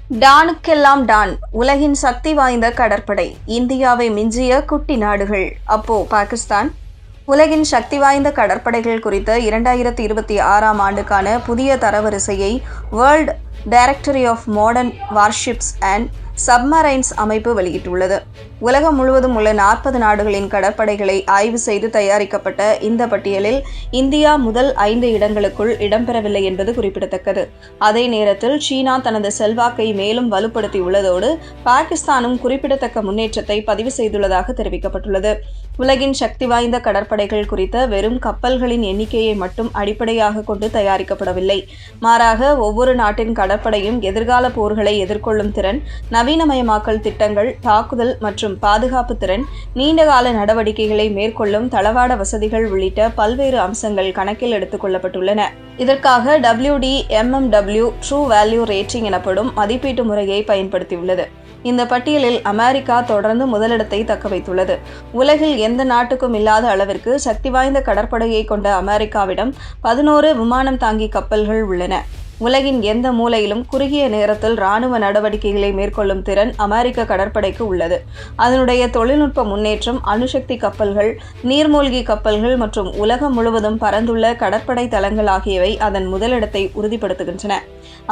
டானுக்கெல்லாம் Don, உலகின் சக்தி வாய்ந்த கடற்படை, இந்தியாவை மிஞ்சிய குட்டி நாடுகள். அப்போ பாகிஸ்தான். உலகின் சக்தி வாய்ந்த கடற்படைகள் குறித்த 2026ஆம் ஆண்டுக்கான புதிய தரவரிசையை world directory of modern warships and submarines அமைப்பு வெளியிட்டுள்ளது. உலகம் முழுவதும் உள்ள 40 நாடுகளின் கடற்படைகளை ஆய்வு செய்து தயாரிக்கப்பட்ட இந்த பட்டியலில் இந்தியா முதல் 5 இடங்களுக்குள் இடம்பெறவில்லை என்பது குறிப்பிடத்தக்கது. அதே நேரத்தில் சீனா தனது செல்வாக்கை மேலும் வலுப்படுத்தியுள்ளதோடு பாகிஸ்தானும் குறிப்பிடத்தக்க முன்னேற்றத்தை பதிவு செய்துள்ளதாக தெரிவிக்கப்பட்டுள்ளது. உலகின் சக்தி வாய்ந்த கடற்படைகள் குறித்த வெறும் கப்பல்களின் எண்ணிக்கையை மட்டும் அடிப்படையாக கொண்டு தயாரிக்கப்படவில்லை. மாறாக ஒவ்வொரு நாட்டின் கடற்படையும் எதிர்கால போர்களை எதிர்கொள்ளும் திறன், நவீனமயமாக்கல் திட்டங்கள், தாக்குதல் மற்றும் பாதுகாப்பு திறன், நீண்டகால நடவடிக்கைகளை மேற்கொள்ளும் தளவாட வசதிகள் உள்ளிட்ட பல்வேறு அம்சங்கள் கணக்கில் எடுத்துக் கொள்ளப்பட்டுள்ளன. இதற்காக WDMMW ட்ரூ வேல்யூ ரேட்டிங் எனப்படும் மதிப்பீட்டு முறையை பயன்படுத்தியுள்ளது. இந்த பட்டியலில் அமெரிக்கா தொடர்ந்து முதலிடத்தை தக்கவைத்துள்ளது. உலகில் எந்த நாட்டுக்கும் இல்லாத அளவிற்கு சக்தி வாய்ந்த கடற்படையை கொண்ட அமெரிக்காவிடம் 11 விமானம் தாங்கி கப்பல்கள் உள்ளன. உலகின் எந்த மூலையிலும் குறுகிய நேரத்தில் இராணுவ நடவடிக்கைகளை மேற்கொள்ளும் திறன் அமெரிக்க கடற்படைக்கு உள்ளது. அதனுடைய தொழில்நுட்ப முன்னேற்றம், அணுசக்தி கப்பல்கள், நீர்மூழ்கி கப்பல்கள் மற்றும் உலகம் முழுவதும் பரந்துள்ள கடற்படை தளங்கள் ஆகியவை அதன் முதலிடத்தை உறுதிப்படுத்துகின்றன.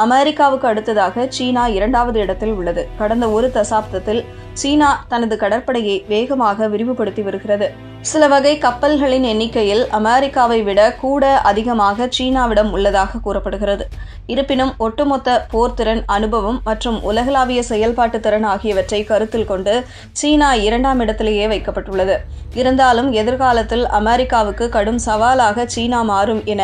அமெரிக்காவுக்கு அடுத்ததாக சீனா 2வது இடத்தில் உள்ளது. கடந்த ஒரு தசாப்தத்தில் சீனா தனது கடற்படையை வேகமாக விரிவுபடுத்தி வருகிறது. சில வகை கப்பல்களின் எண்ணிக்கையில் அமெரிக்காவை விட கூட அதிகமாக சீனாவிடம் உள்ளதாக கூறப்படுகிறது. இருப்பினும் ஒட்டுமொத்த போர்த்திறன், அனுபவம் மற்றும் உலகளாவிய செயல்பாட்டு திறன் ஆகியவற்றை கருத்தில் கொண்டு சீனா 2ஆம் இடத்திலேயே வைக்கப்பட்டுள்ளது. இருந்தாலும் எதிர்காலத்தில் அமெரிக்காவுக்கு கடும் சவாலாக சீனா மாறும் என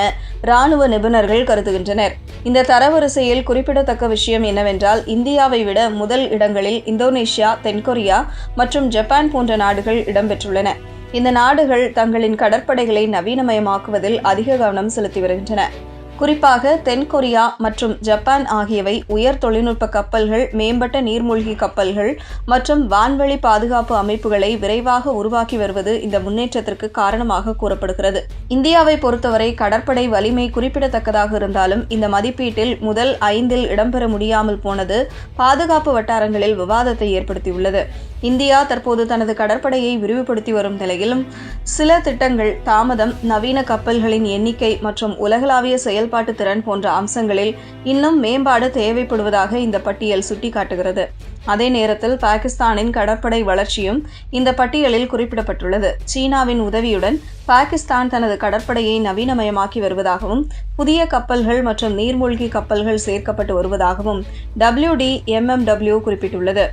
இராணுவ நிபுணர்கள் கருதுகின்றனர். இந்த தரவரிசையில் குறிப்பிடத்தக்க விஷயம் என்னவென்றால், இந்தியாவை விட முதல் இடங்களில் இந்தோனேஷியா, தென்கொரியா மற்றும் ஜப்பான் போன்ற நாடுகள் இடம்பெற்றுள்ளன. இந்த நாடுகள் தங்களின் கடற்படைகளை நவீனமயமாக்குவதில் அதிக கவனம் செலுத்தி வருகின்றன. குறிப்பாக தென்கொரியா மற்றும் ஜப்பான் ஆகியவை உயர் தொழில்நுட்ப கப்பல்கள், மேம்பட்ட நீர்மூழ்கி கப்பல்கள் மற்றும் வான்வெளி பாதுகாப்பு அமைப்புகளை விரைவாக உருவாக்கி வருவது இந்த முன்னேற்றத்திற்கு காரணமாக கூறப்படுகிறது. இந்தியாவை பொறுத்தவரை கடற்படை வலிமை குறிப்பிடத்தக்கதாக இருந்தாலும் இந்த மதிப்பீட்டில் முதல் 5இல் இடம்பெற முடியாமல் போனது பாதுகாப்பு வட்டாரங்களில் விவாதத்தை ஏற்படுத்தியுள்ளது. இந்தியா தற்போது தனது கடற்படையை விரிவுபடுத்தி வரும் நிலையிலும் சில திட்டங்கள் தாமதம், நவீன கப்பல்களின் எண்ணிக்கை மற்றும் உலகளாவிய செயல்பாட்டு திறன் போன்ற அம்சங்களில் இன்னும் மேம்பாடு தேவைப்படுவதாக இந்த பட்டியல் சுட்டிக்காட்டுகிறது. அதே நேரத்தில் பாகிஸ்தானின் கடற்படை வளர்ச்சியும் இந்த பட்டியலில் குறிப்பிடப்பட்டுள்ளது. சீனாவின் உதவியுடன் பாகிஸ்தான் தனது கடற்படையை நவீனமயமாக்கி வருவதாகவும் புதிய கப்பல்கள் மற்றும் நீர்மூழ்கி கப்பல்கள் சேர்க்கப்பட்டு வருவதாகவும் WDMMW குறிப்பிட்டுள்ளது.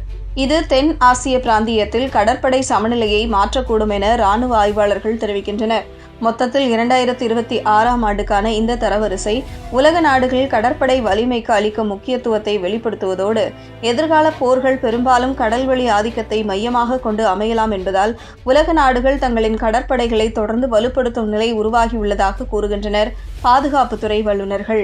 இது தென் ஆசிய பிராந்தியத்தில் கடற்படை சமநிலையை மாற்றக்கூடும் என இராணுவ ஆய்வாளர்கள் தெரிவிக்கின்றனர். மொத்தத்தில் 2026ஆம் ஆண்டுக்கான இந்த தரவரிசை உலக நாடுகள் கடற்படை வலிமைக்கு அளிக்கும் முக்கியத்துவத்தை வெளிப்படுத்துவதோடு எதிர்கால போர்கள் பெரும்பாலும் கடல்வழி ஆதிக்கத்தை மையமாக கொண்டு அமையலாம் என்பதால் உலக நாடுகள் தங்களின் கடற்படைகளை தொடர்ந்து வலுப்படுத்தும் நிலை உருவாகியுள்ளதாக கூறுகின்றனர் பாதுகாப்புத்துறை வல்லுநர்கள்.